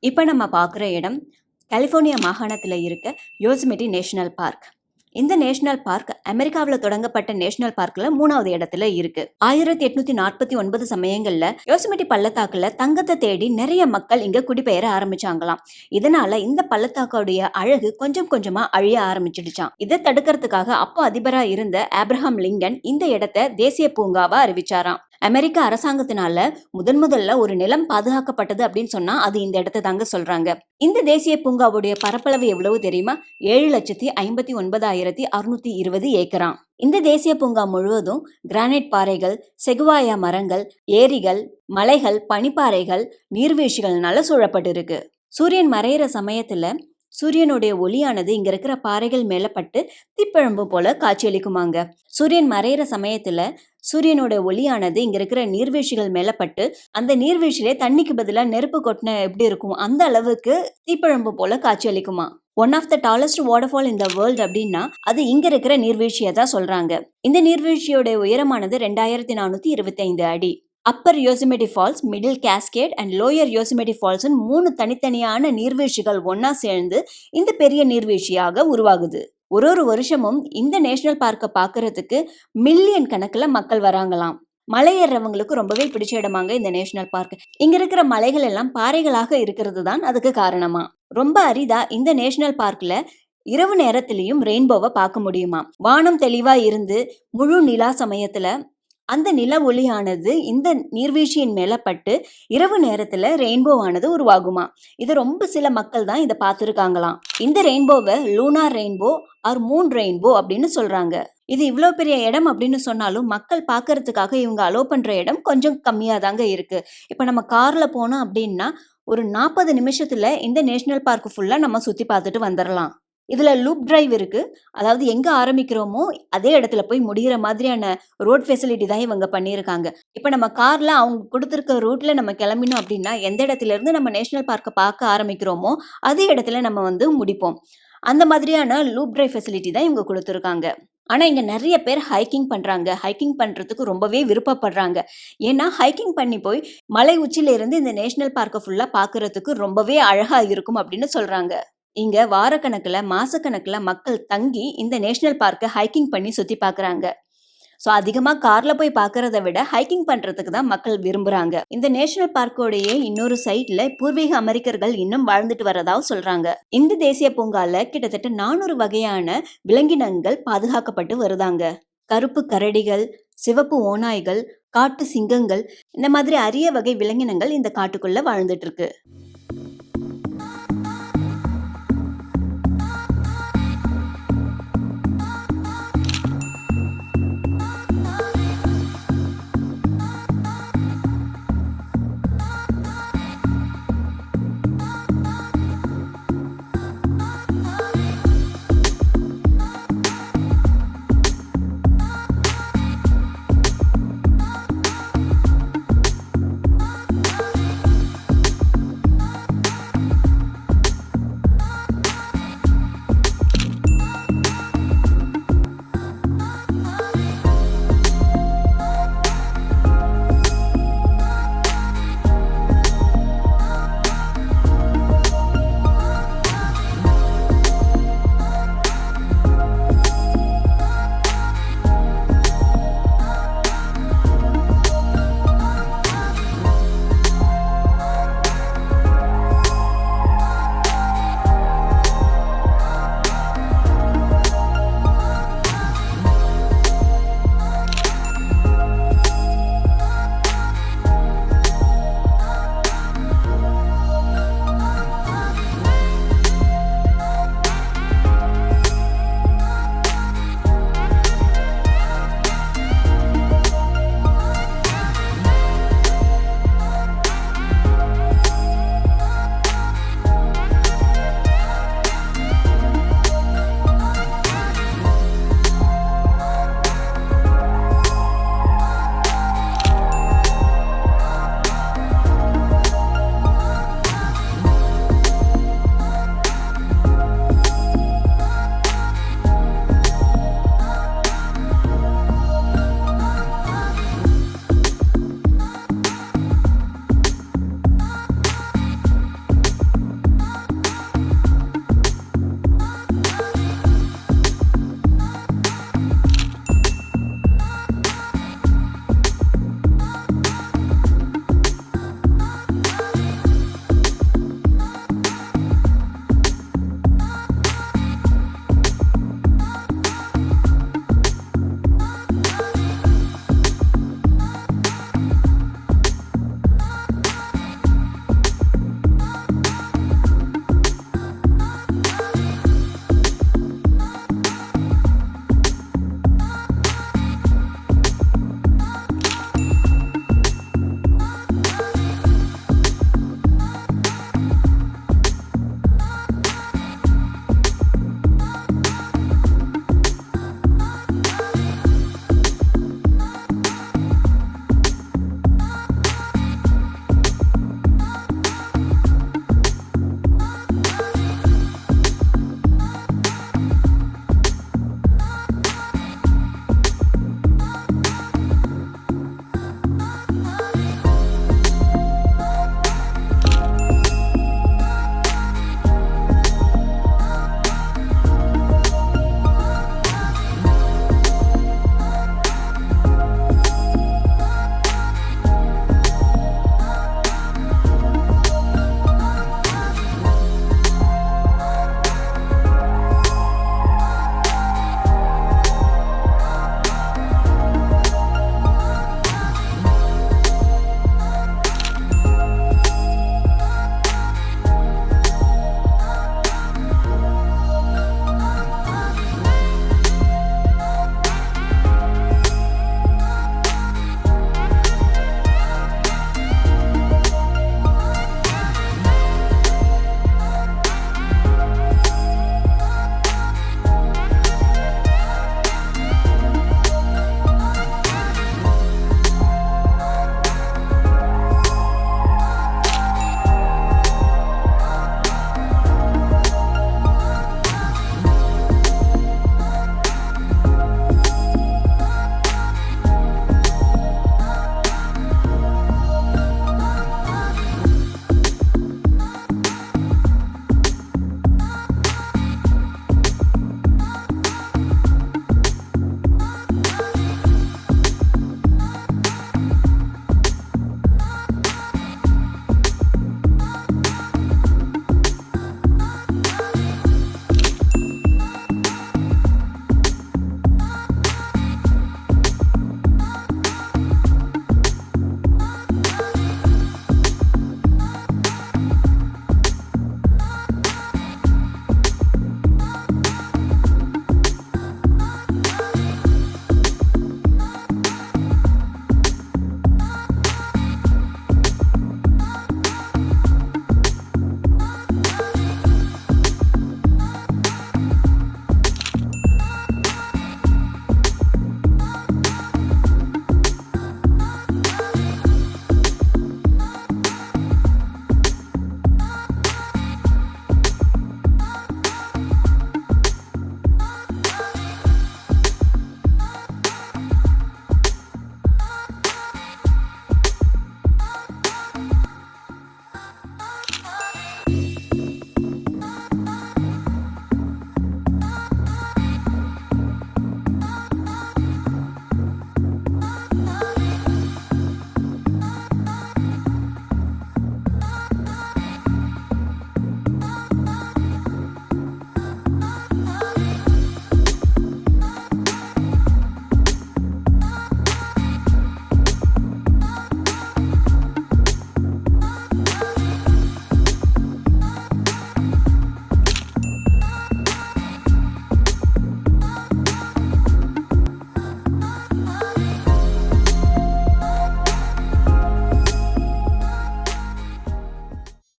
இப்போ நம்ம பார்க்குற இடம் கலிஃபோர்னியா மாகாணத்தில் இருக்க யோசமிட்டி நேஷனல் பார்க். இந்த நேஷனல் பார்க் அமெரிக்காவில் தொடங்கப்பட்ட நேஷனல் பார்க்ல 3வது இடத்துல இருக்கு. 1849 சமயங்கள்ல யோசமிட்டி பள்ளத்தாக்குல தங்கத்தை தேடி நிறைய மக்கள் இங்க குடிபெயர ஆரம்பிச்சாங்களாம். இதனால இந்த பள்ளத்தாக்குடைய அழகு கொஞ்சம் கொஞ்சமா அழிய ஆரம்பிச்சிடுச்சான். இதை தடுக்கிறதுக்காக அப்போ அதிபரா இருந்த ஆப்ரஹாம் லிங்கன் இந்த இடத்தை தேசிய பூங்காவா அறிவிச்சாராம். அமெரிக்க அரசாங்கத்தினால முதல்ல ஒரு நிலம் பாதுகாக்கப்பட்டது அப்படின்னு சொன்னா அது இந்த இடத்தை தாங்க சொல்றாங்க. இந்த தேசிய பூங்காவுடைய பரப்பளவு எவ்வளவு தெரியுமா? 7,59,620 ஏக்கராம். இந்த தேசிய பூங்கா முழுவதும் கிரானைட் பாறைகள், செகுவாயா மரங்கள், ஏரிகள், மலைகள், பனிப்பாறைகள், நீர்வீழ்ச்சிகள்னால சூழப்பட்டு இருக்கு. சூரியன் மறையிற சமயத்துல சூரியனுடைய ஒளியானது இங்க இருக்கிற பாறைகள் மேல பட்டு தீப்பழம்பு போல காட்சியளிக்குமாங்க. சூரியன் மறையிற சமயத்துல சூரியனோட ஒளியானது இங்க இருக்கிற நீர்வீழ்ச்சிகள் மேல பட்டு அந்த நீர்வீழ்ச்சியிலே தண்ணிக்கு பதிலா நெருப்பு கொட்டின எப்படி இருக்கும் அந்த அளவுக்கு தீப்பழம்பு போல காட்சியளிக்குமா. One of the tallest waterfall in the world அப்படின்னா அது இங்க இருக்கிற நீர்வீழ்ச்சியை தான் சொல்றாங்க. இந்த நீர்வீழ்ச்சியோட உயரமானது 2425 அடி. Upper Yosemite Falls, Middle Cascade and Lower Yosemite Falls 3 தனித்தனியான நீர்வீழ்ச்சிகள் ஒன்னா சேர்ந்து இந்த பெரிய நீர்வீழ்ச்சியாக உருவாகுது. ஒரு வருஷமும் இந்த நேஷனல் பார்க்கை பார்க்கறதுக்கு மில்லியன் கணக்குல மக்கள் வராங்களாம். மலை ஏறவங்களுக்கு ரொம்பவே பிடிச்ச இடமாங்க இந்த நேஷனல் பார்க். இங்க இருக்கிற மலைகள் எல்லாம் பாறைகளாக இருக்கிறது தான் அதுக்கு காரணமா. ரொம்ப அரிதா இந்த நேஷனல் பார்க்ல இரவு நேரத்திலையும் ரெயின்போவை பார்க்க முடியுமா. வானம் தெளிவா இருந்து முழு நிலா சமயத்துல அந்த நில ஒளியானது இந்த நீர்வீழ்ச்சியின் மேல பட்டு இரவு நேரத்துல ரெயின்போவானது உருவாகுமா. இது ரொம்ப சில மக்கள் தான் இதை பார்த்துருக்காங்களாம். இந்த ரெயின்போவை lunar rainbow or moon rainbow அப்படின்னு சொல்றாங்க. இது இவ்வளவு பெரிய இடம் அப்படின்னு சொன்னாலும் மக்கள் பார்க்கறதுக்காக இவங்க அலோ பண்ற இடம் கொஞ்சம் கம்மியா தாங்க இருக்கு. இப்ப நம்ம கார்ல போனோம் அப்படின்னா ஒரு 40 நிமிஷத்துல இந்த நேஷனல் பார்க் ஃபுல்லா நம்ம சுத்தி பார்த்துட்டு வந்துடலாம். இதுல லூப் டிரைவ் இருக்கு. அதாவது எங்க ஆரம்பிக்கிறோமோ அதே இடத்துல போய் முடிகிற மாதிரியான ரோட் ஃபெசிலிட்டி தான் இவங்க பண்ணியிருக்காங்க. இப்ப நம்ம கார்ல அவங்க கொடுத்துருக்க ரூட்ல நம்ம கிளம்பினோம் அப்படின்னா எந்த இடத்துல இருந்து நம்ம நேஷனல் பார்க்கை பார்க்க ஆரம்பிக்கிறோமோ அதே இடத்துல நம்ம முடிப்போம். அந்த மாதிரியான லூப் டிரைவ் ஃபெசிலிட்டி தான் இவங்க கொடுத்துருக்காங்க. ஆனா இங்க நிறைய பேர் ஹைக்கிங் பண்றாங்க. ஹைக்கிங் பண்றதுக்கு ரொம்பவே விருப்பப்படுறாங்க. ஏன்னா ஹைக்கிங் பண்ணி போய் மலை உச்சியில இருந்து இந்த நேஷனல் பார்க்கை ஃபுல்லா பாக்குறதுக்கு ரொம்பவே அழகா இருக்கும் அப்படின்னு சொல்றாங்க. இங்க வாரக்கணக்குல மாசக்கணக்குல மக்கள் தங்கி இந்த நேஷனல் பார்க்கை ஹைக்கிங் பண்ணி சுத்தி பாக்குறாங்க. ஸோ அதிகமா கார்ல போய் பாக்குறத விட ஹைக்கிங் பண்றதுக்கு தான் மக்கள் விரும்புறாங்க. இந்த நேஷனல் பார்க்கோடைய இன்னொரு சைட்ல பூர்வீக அமெரிக்கர்கள் இன்னும் வாழ்ந்துட்டு வரதாவும் சொல்றாங்க. இந்த தேசிய பூங்கால கிட்டத்தட்ட 400 வகையான விலங்கினங்கள் பாதுகாக்கப்பட்டு வருதாங்க. கருப்பு கரடிகள், சிவப்பு ஓநாய்கள், காட்டு சிங்கங்கள், இந்த மாதிரி அரிய வகை விலங்கினங்கள் இந்த காட்டுக்குள்ள வாழ்ந்துட்டு இருக்கு.